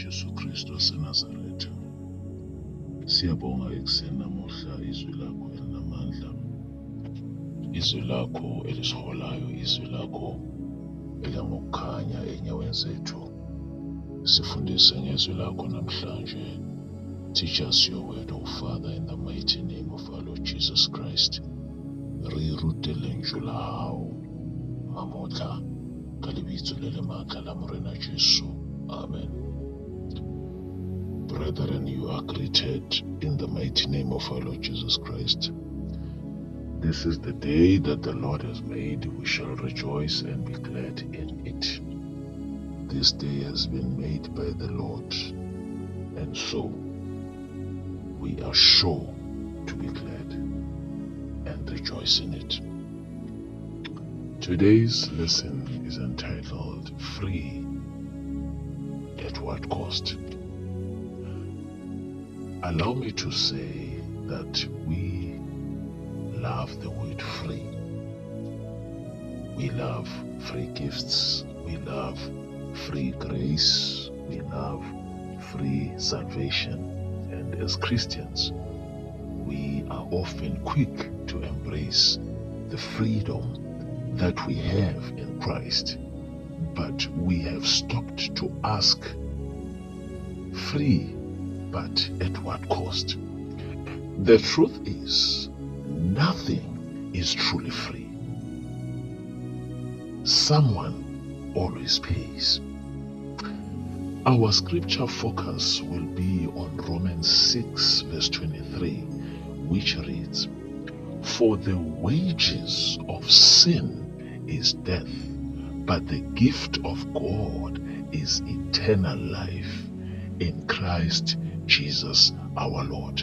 Jesu Kristu waseNazaretha. Siyabonga ekuseni namuhla izwi lakho elinamandla, izwi lakho elisiholayo, izwi lakho elangokukhanya enyaweni zethu. Sifundise ngezwi lakho namhlanje. Teach us your word, O Father, in the mighty name of our Lord Jesus Christ. Re-rutele njula hao mamotla ka lebitso le le matla la Morena Jesu. Amen. Brethren, you are greeted in the mighty name of our Lord Jesus Christ. This is the day that the Lord has made. We shall rejoice and be glad in it. This day has been made by the Lord, and so we are sure to be glad and rejoice in it. Today's lesson is entitled Free at What Cost? Allow me to say that we love the word free. We love free gifts. We love free grace. We love free salvation. And as Christians, we are often quick to embrace the freedom that we have in Christ. But we have stopped to ask, free, but at what cost? The truth is, nothing is truly free. Someone always pays. Our scripture focus will be on Romans 6 verse 23, which reads, "For the wages of sin is death, but the gift of God is eternal life in Christ Jesus our Lord."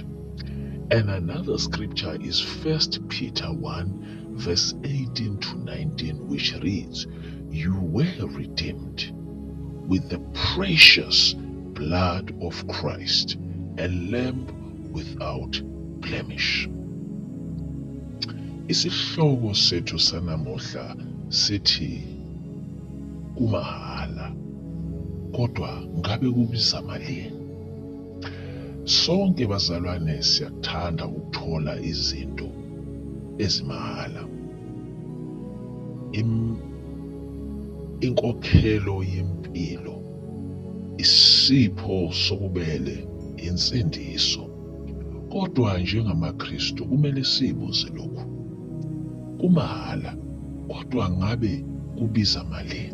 And another scripture is 1 Peter 1 verse 18 to 19, which reads, "You were redeemed with the precious blood of Christ, a lamb without blemish." Isihloko sethu sanamuhla sithi kumahala, kodwa ngabe kubiza malini? Sonke bazalwane siyakuthanda ukuthola izinto ezimahala. Inkokhelo yempilo, isipho sobubele, insindiso. Kodwa njengamaKristu kumele sibuze lokhu, kumahala kodwa ngabe kubiza malini?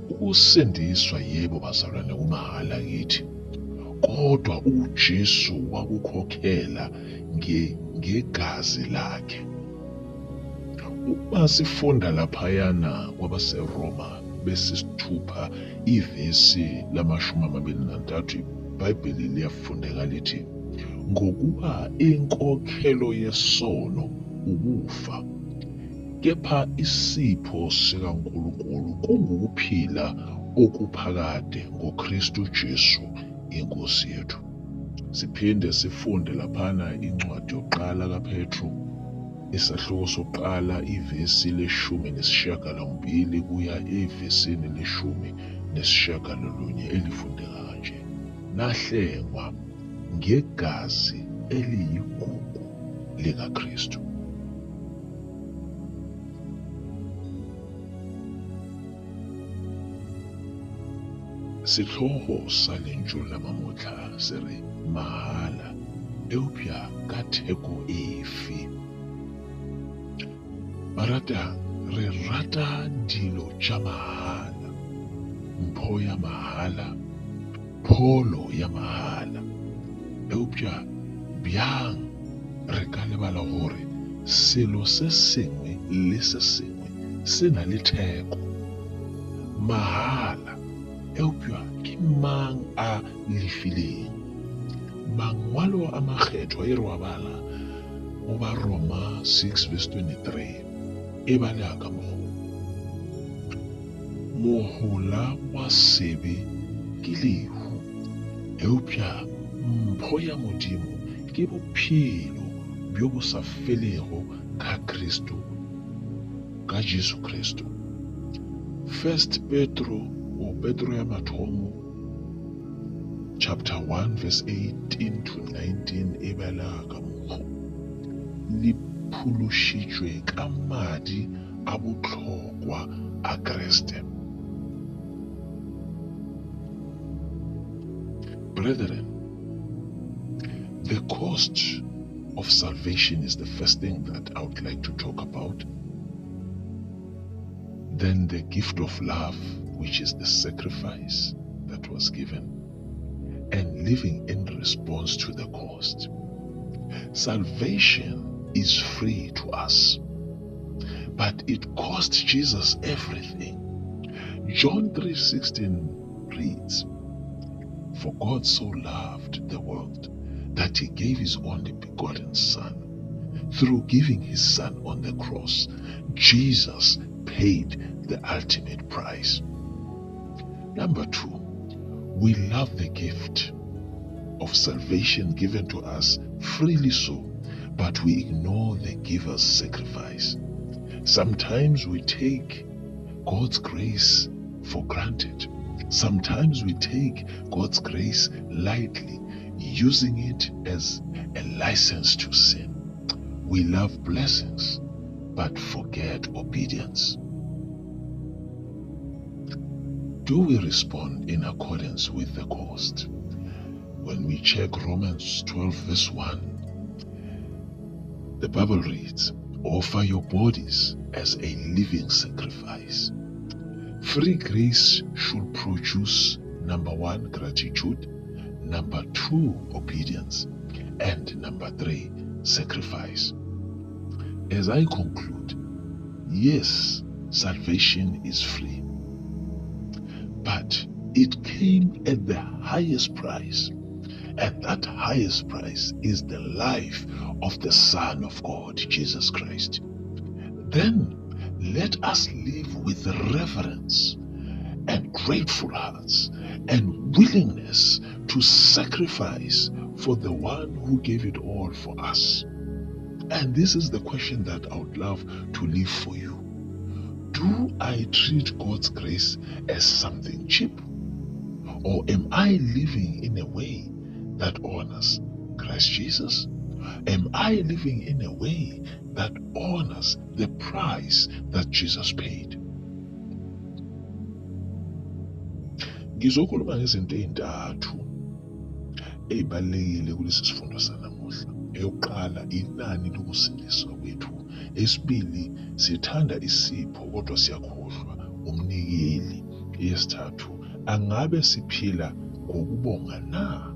Ukusindiswa yebo bazalwane kumahala kithi, kodwa uJesu wakukhokhela ngegazi lakhe. Uma sifunda laphayana kwabaseRoma besisithupha ivesi lama-23, iBhayibheli liyafundeka lithi, "Ngokuba inkokhelo yesono ukufa, kepha isipho sikaNkulunkulu kungukuphila okuphakade ngoKristu Jesu inkosi yethu." Siphinde sifunde laphana incwadi yokuqala kaPetru, isahluko sokuqala ivesi le-12 kuya evesini le-19 elifundeka kanje, "Nahlengwa ngegazi eliyigugu likaKristu." Sihloko salenjula mamotla sere mahala eupya ka theko efe. Barata, re rata dilo tša mahala, mpho ya mahala, pholo ya mahala. Eupya bjang re ka lebala gore selo se sengwe le se sengwe se na le theko. Mahala eupya ke mang a lefileng? Mangwalo a makgetho e re wa bala mo ba Roma 6 verse 23 e bala ka mohola wa sebe ke lehu. Eupya mpho ya modimo ke bophelo bjo bo sa felego ka Kristo, ka Jesu Kristo. 1 Petro o Petro ya mathomo chapter 1 verse 18 to 19 e bela ka mokgo le phološitšwe ka madi a bohlokwa a Kreste. Brethren, the cost of salvation is the first thing that I would like to talk about. Then the gift of love, which is the sacrifice that was given, and living in response to the cost. Salvation is free to us, but it cost Jesus everything. John 3:16 reads, "For God so loved the world that he gave his only begotten Son. Through giving his Son on the cross, Jesus paid the ultimate price." Number 2, we love the gift of salvation given to us freely so, but we ignore the giver's sacrifice. Sometimes we take God's grace for granted. Sometimes we take God's grace lightly, using it as a license to sin. We love blessings, but forget obedience. Do we respond in accordance with the cost? When we check Romans 12 verse 1, the Bible reads, "Offer your bodies as a living sacrifice." Free grace should produce, number 1, gratitude, number 2, obedience, and number 3, sacrifice. As I conclude, yes, salvation is free, but it came at the highest price, and that highest price is the life of the Son of God, Jesus Christ. Then let us live with reverence and grateful hearts and willingness to sacrifice for the one who gave it all for us. And this is the question that I would love to leave for you. Do I treat God's grace as something cheap? Or am I living in a way that honors Christ Jesus? Am I living in a way that honors the price that Jesus paid? Ngizokhuluma ngezinto ezintathu ezibalulekile kulesi sifundo sanamuhla. Eyokuqala, inani lokusindiswa kwethu. Esibili, sithanda isipho kodwa siyakhohlwa umnikeli. Eyesithathu, angabe siphila ngokubonga na?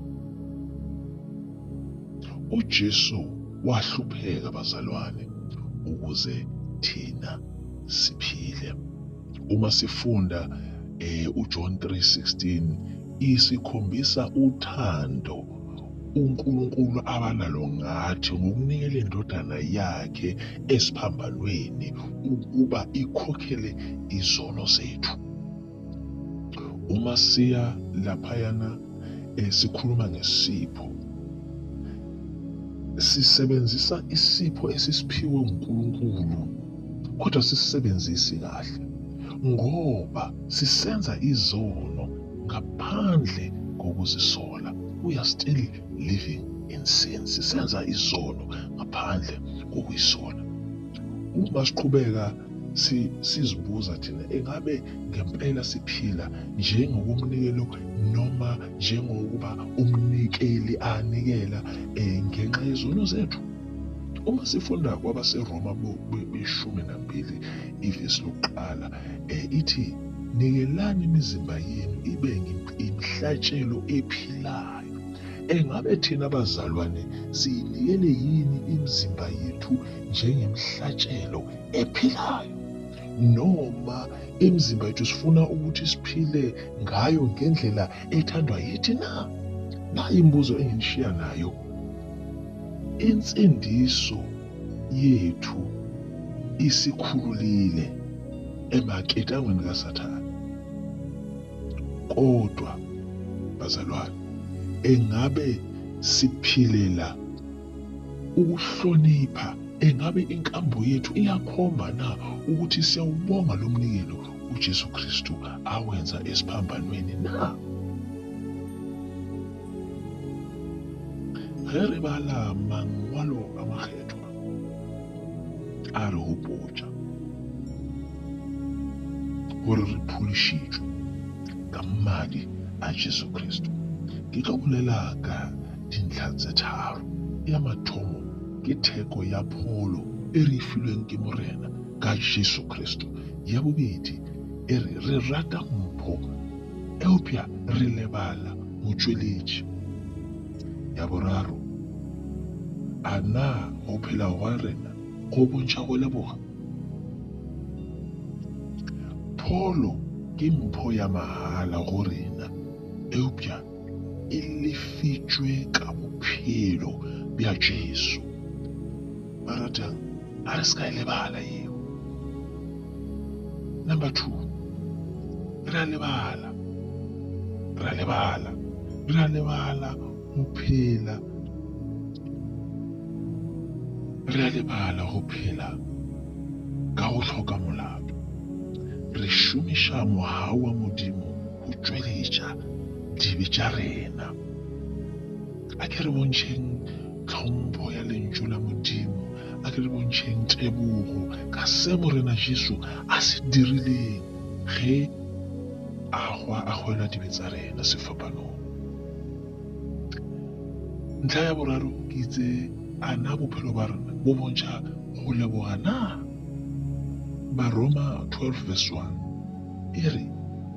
uJesu wahlupheka bazalwane ukuze thina siphile. Uma sifunda uJohn 3:16 isikhombisa uthando uNkulunkulu abanalo ngathi ngokunikela indodana yakhe esiphambanweni ukuba ikhokhele izono zethu. Uma siya laphayana sikhuluma ngesipho, sisebenzisa isipho esisiphiwe uNkulunkulu kodwa sisebenzisi kahle, ngoba sisenza izono ngaphandle kokuzisola. We are still living in sin. Sisenza izono ngaphandle kokuyisola. Uma siqhubeka sizibuza thina, engabe ngempela siphila njengokumnikelo noma njengokuba umnikeli anikela ngenxa yezono zethu? Uma sifunda kwabaseRoma be-12 ivesi lokuqala ithi, nikelani imizimba yenu ibe imhlatshelo ephilayo. Engabe thina bazalwane siyinikele yini imizimba yethu njengemhlatshelo ephilayo? Noma imizimba yethu sifuna ukuthi siphile ngayo ngendlela ethandwa yithi na? Nayi imibuzo enginishiya nayo. Insindiso yethu isikhululile emaketangweni kaSathane. Kodwa bazalwane, engabe siphilela ukuhlonipha? Engabe inkambo yethu iyakhomba na ukuthi siyawubonga lo mnikelo uJesu Kristu awenza esiphambanweni na? ge re bala mangwalo a makgethwa a re hopotša gore re pholišitšwe ka mmadi a Jesu Kristo. Ke tlo bolela ka dintlha tse tharo. Ya mathomo ke theko ya pholo e re filweng ke Morena ka Jesu Kristo. Ya bobedi e re rata mpho eupša re lebala motšweletši. Ya boraro, a na go phela gwa rena go bontšha go leboga? Pholo ke mpho ya mahala go rena eupša e lefitšwe ka bophelo bja Jesu. Baratang, a re ska e lebala eo. Number 2, re a lebala go phela. Re a lebala go phela ka go hloka molato. Re šomiša moya wa Modimo go tšweletša dibe tša rena. A ke re bontšheng tlhompho ya lentšu la Modimo, a ke re bontšheng tebogo ka se Morena Jesu a se dirileng ge a hwela dibe tša rena sefapanong. Ntlha ya boraro ke itse a na bophelo ba rena bo bontšha go leboga na? Baroma 12 verse 1 e re,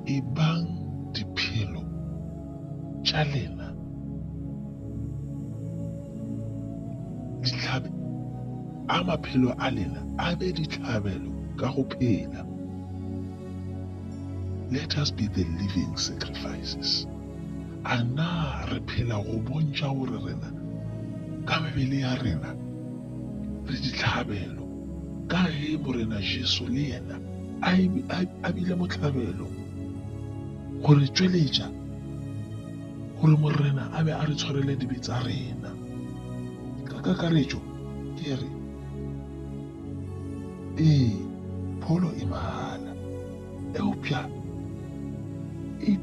e bang diphelo tša lena a maphelo a lena a be ditlhabelo ka go phela. Let us be the living sacrifices. A na re phela go bontšha gore rena ka mebele ya rena re ditlhabelo ka ge Morena Jesu le yena a bile motlhabelo gore tšweletša gore Morena a be a re tshwarele dibe tša rena. Ka kakaretšo ke re pholo e mahala eupša e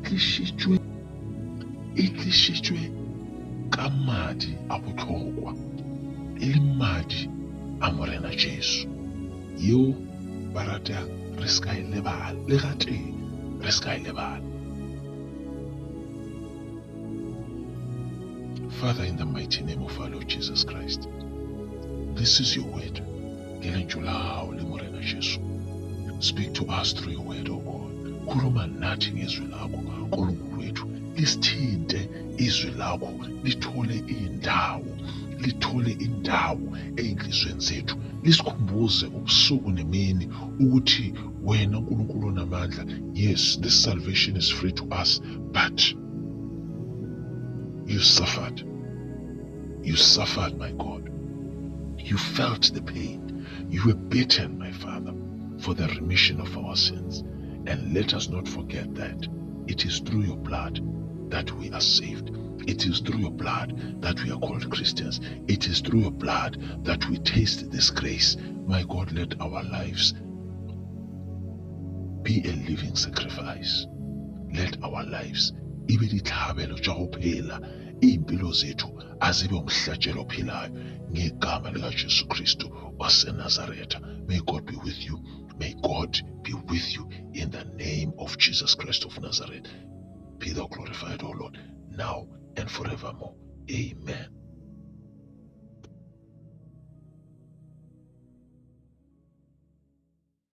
tlišitšwe ka madi a bohlokwa, e le madi a Morena Jesu. Yeo barata re ska e lebala, le gateng re ska e lebala. Father, in the mighty name of our Lord Jesus Christ, this is your word. Speak to us through your word, O God. Khuluma nathi ngezwi lakho, Nkulunkulu wethu. Lisithinte izwi lakho, lithole indawo ey'nhliziyweni zethu. Lisikhumbuze ubusuku nemini ukuthi wena Nkulunkulu namandla, yes, this salvation is free to us, but you suffered, my God. You felt the pain. You were beaten, my Father, for the remission of our sins. And let us not forget that it is through your blood that we are saved. It is through your blood that we are called Christians. It is through your blood that we taste this grace. My God, let our lives be a living sacrifice. Let our lives ibe ditlhabelo tša go phela impilo zethu azibe umhlatshelo ophilayo ngegama lika Jesu Kristu waseNazaretha. May God be with you. May God be with you in the name of Jesus Christ of Nazareth. Be thou glorified, O Lord, now and forevermore. Amen.